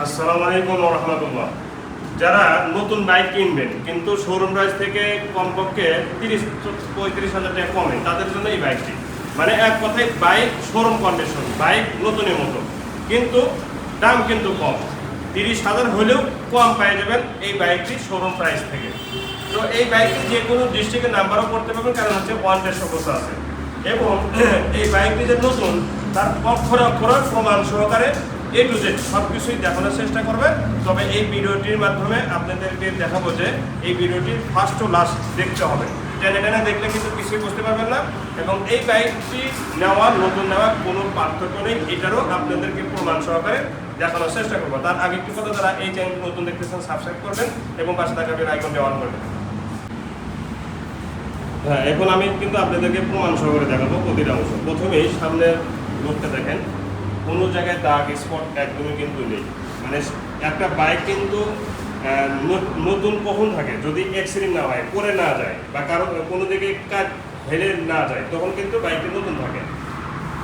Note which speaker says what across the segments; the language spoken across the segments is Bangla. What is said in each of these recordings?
Speaker 1: আসসালামু আলাইকুম ওয়া রাহমাতুল্লাহ। যারা নতুন বাইক কিনবেন কিন্তু শোরুম প্রাইস থেকে কমপক্ষে ৩০-৩৫ হাজার টাকা কমে, তাদের জন্য এই বাইকটি, মানে এক কথায় বাইক শোরুম কন্ডিশন, বাইক নতুনের মতো, কিন্তু দাম কিন্তু কম। ৩০,০০০ হলেও কম পেয়ে যাবেন এই বাইকটি শোরুম প্রাইস থেকে। তো এই বাইকটি যে কোনো ডিস্ট্রিক্টের নাম্বারও করতে পারবেন, কারণ হচ্ছে ওয়ান্টেড সমস্যা আছে। এবং এই বাইকটি যে নতুন তার অক্ষরে অক্ষরে প্রমাণ সহকারে A to Z সব কিছুই দেখানোর চেষ্টা করবে। তবে এই ভিডিওটির মাধ্যমে আপনাদেরকে দেখাবো যে এই ভিডিওটি ফার্স্ট টু লাস্ট দেখতে হবে, টেনে টেনে দেখলে কিন্তু কিছুই বুঝতে পারবেন না। এবং এই বাইকটি নেওয়া নতুন নেওয়া কোনো পার্থক্য নেই, এটারও আপনাদেরকে প্রমাণ সহকারে দেখানোর চেষ্টা করবো। তার আগে একটু কথা, যারা এই চ্যানেল নতুন দেখতেছেন সাবস্ক্রাইব করবেন এবং পাশে থাকা বেল আইকনটি অন করবেন। হ্যাঁ, এখন আমি কিন্তু আপনাদেরকে প্রমাণ সহকারে দেখাবো প্রতিটা অংশ। প্রথমেই সামনের লোকটা দেখেন, কোনো জায়গায় দাগ স্পট একদমই কিন্তু নেই। মানে একটা বাইক কিন্তু নতুন কখন থাকে, যদি অ্যাক্সিডেন্ট না হয়, পড়ে না যায়, বা কারো কোনো দিকে কাজ হেলে না যায়, তখন কিন্তু বাইকটি নতুন থাকে।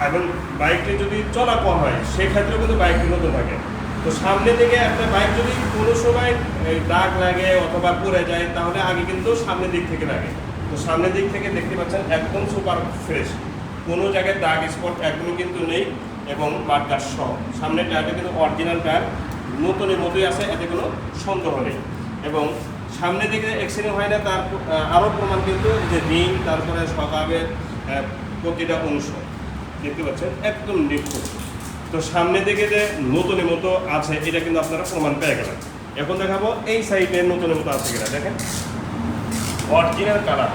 Speaker 1: এবং বাইকটি যদি চলা কম হয় সেক্ষেত্রেও কিন্তু বাইকটি নতুন থাকে। তো সামনে থেকে একটা বাইক যদি কোনো সময় দাগ লাগে অথবা পড়ে যায়, তাহলে আগে কিন্তু সামনের দিক থেকে লাগে। তো সামনের দিক থেকে দেখতে পাচ্ছেন একদম সুপার ফ্রেশ, কোনো জায়গায় দাগ স্পট একদমই কিন্তু নেই। এবং মার্কার সহ সামনের টায়ারটা কিন্তু অরিজিনাল টায়ার, নতুনের মতোই আছে, এতে কোনো সন্দেহ নেই। এবং সামনে দিকে অ্যাক্সিডেন্ট হয় না তার আরও প্রমাণ কিন্তু যে রিং, তারপরে সকাবের প্রতিটা অংশ দেখতে পাচ্ছেন একদম নিখুঁত। তো সামনে দিকে যে নতুনের মতো আছে এটা কিন্তু আপনারা প্রমাণ পেয়ে গেলেন। এখন দেখাবো এই সাইডে নতুনের মতো আছে কিনা। দেখেন অরিজিনাল কালার,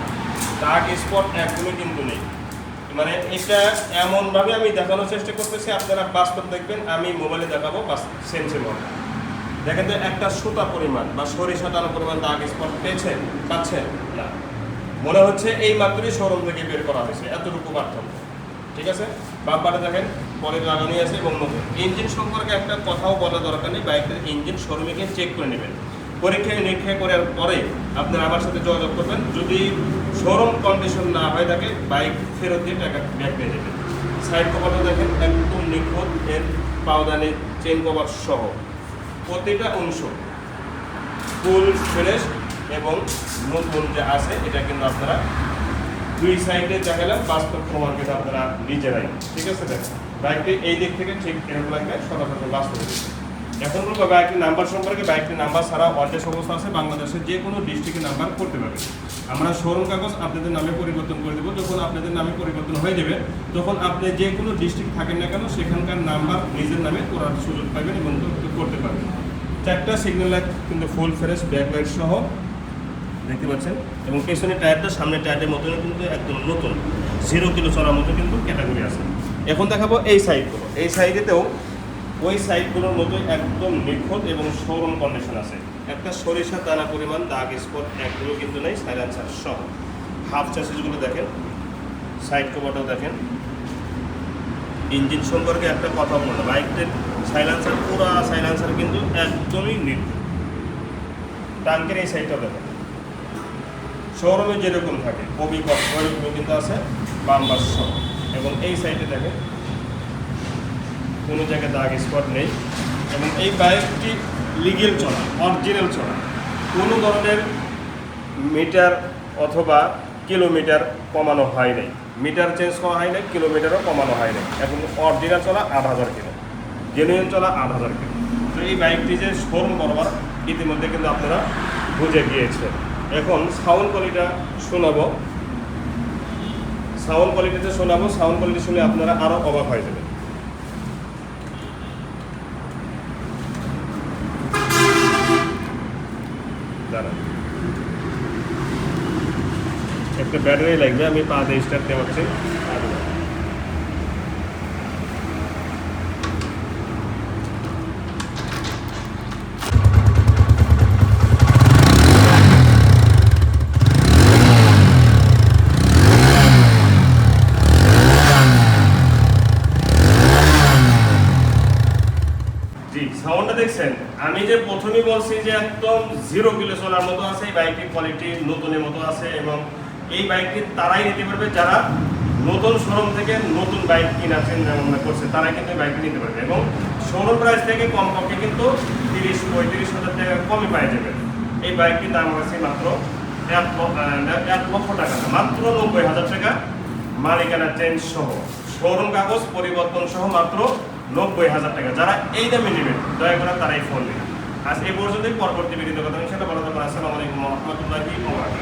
Speaker 1: দাগ স্পট একদমই কিন্তু নেই। মানে এটা এমনভাবে আমি দেখানোর চেষ্টা করতেছি, আপনারা বাস্তব দেখবেন, আমি মোবাইলে দেখাবো বাস সেন্সেবল। দেখেন তো একটা সুতা পরিমাণ বা সরিষা টানা পরিমাণ দাগ স্পট পাচ্ছেন না, মনে হচ্ছে এই মাত্রই শোরুম থেকে বের করা হয়েছে, এতটুকু পার্থক্য। ঠিক আছে, বাম্পারে দেখেন পরে লাগানোই আছে এবং নতুন। ইঞ্জিন সম্পর্কে একটা কথাও বলা দরকার নেই, বাইকের ইঞ্জিন শোরুমে গিয়ে চেক করে নেবেন, পরীক্ষা নিরীক্ষা করার পরে আপনারা আমার সাথে যোগাযোগ করবেন। যদি শোরুম কন্ডিশন না হয়ে থাকে, বাইক ফেরত দিয়ে টাকা ব্যাক পেয়ে যাবেন। সাইড কভারটা দেখেন একদম নিখুঁত, এর পাওদানি চেন কভার সহ প্রতিটা অংশ ফুল ফ্রেশ এবং নতুন যে আছে এটা কিন্তু আপনারা দুই সাইডে দেখালাম, বাস্তব প্রমাণ কিন্তু আপনারা নিজেরাই। ঠিক আছে, দেখেন বাইকটি এই দিক থেকে ঠিক এরকম লাগবে, সরাসরি বাস্তব। এখন বলবো বাইকটির নাম্বার সম্পর্কে। বাইকটির নাম্বার ছাড়া অর্ধেক অবস্থা আছে, বাংলাদেশের যে কোনো ডিস্ট্রিক্টের নাম্বার করতে পারবে। আমরা শোরুম কাগজ আপনাদের নামে পরিবর্তন করে দেবো। যখন আপনাদের নামে পরিবর্তন হয়ে যাবে, তখন আপনি যে কোনো ডিস্ট্রিক্ট থাকেন না কেন সেখানকার নাম্বার নিজের নামে করার সুযোগ পাবেন এবং করতে পারবেন। চারটা সিগন্যাল লাইট কিন্তু ফুল ফ্রেশ, ব্যাক লাইট সহ দেখতে পাচ্ছেন। এবং পেছনের টায়ারটা সামনের টায়ারের মতন কিন্তু একদম নতুন, 0 কিলো চলার মতো কিন্তু ক্যাটাগরি আছে। এখন দেখাবো এই সাইডগুলো। এই সাইডেতেও ওই সাইডগুলোর মতোই একদম নিখুঁত এবং শোরুম কন্ডিশন আছে। একটা সরিষা দানা পরিমাণ দাগ স্পট একদমই কিন্তু নেই, সাইলেন্সার সহ। হাফ চাষিসগুলো দেখেন, সাইড কভারটাও দেখেন। ইঞ্জিন সম্পর্কে একটা কথা বলবো, বাইকটির সাইলেন্সার, পুরা সাইলেন্সার কিন্তু একদমই নিখুঁত। টাঙ্কের এই সাইডটাও দেখেন, শোরুমে যেরকম থাকে অবিকট ওইরকম কিন্তু আছে, বাম্পার সহ। এবং এই সাইডে দেখেন কোনো জায়গায় দাগ স্পট নেই। এবং এই বাইকটি লিগেল চলা, অরিজিনাল চলা, কোনো ধরনের মিটার অথবা কিলোমিটার কমানো হয় নাই, মিটার চেঞ্জ করা হয় নাই, কিলোমিটারও কমানো হয় নাই। এখন অরিজিনাল চলা 8,000 কিলো, জেনুইন চলা 8,000 কিলো। তো এই বাইকটি যে শোরুম বরাবর ইতিমধ্যে কিন্তু আপনারা বুঝে গিয়েছেন। এখন সাউন্ড কোয়ালিটিটা শোনাবো, সাউন্ড কোয়ালিটি শুনে আপনারা আরও অবাক হয়ে যাবেন। একটা ব্যাটারি লাগবে, আমি পা দিয়ে স্টার্ট দেওয়াচ্ছি। জি, সাউন্ডটা দেখছেন। আমি যে প্রথমেই বলছি যে একদম 0 কিলো চলার মতো আছে, এই বাইকটির কোয়ালিটি নতুনের মতো আছে। এবং এই বাইকটি তারাই নিতে পারবে যারা নতুন শোরুম থেকে নতুন বাইক কিনা চিন্তা ভাবনা করছে তারা কিন্তু বাইকটা নিতে পারবে এবং শোরুম প্রাইস থেকে কমপক্ষে কিন্তু 30-35 হাজার টাকা কমই পাওয়া যাবে। এই বাইকটির দাম আছে মাত্র 1 লক্ষ টাকা না, মাত্র 90,000 টাকা মালিকানা চেঞ্জ সহ, শোরুম কাগজ পরিবর্তন সহ মাত্র 90,000 টাকা। যারা এই দামে নেবেন দয়া করে তারাই ফোন নেবেন। আজ এই পর্যন্তই, পরবর্তী ভিডিওতে কথা ইনশাআল্লাহ। ভালো থাকবেন। আসসালামু আলাইকুম ওয়া রাহমাতুল্লাহি ওয়া বারাকাতুহু।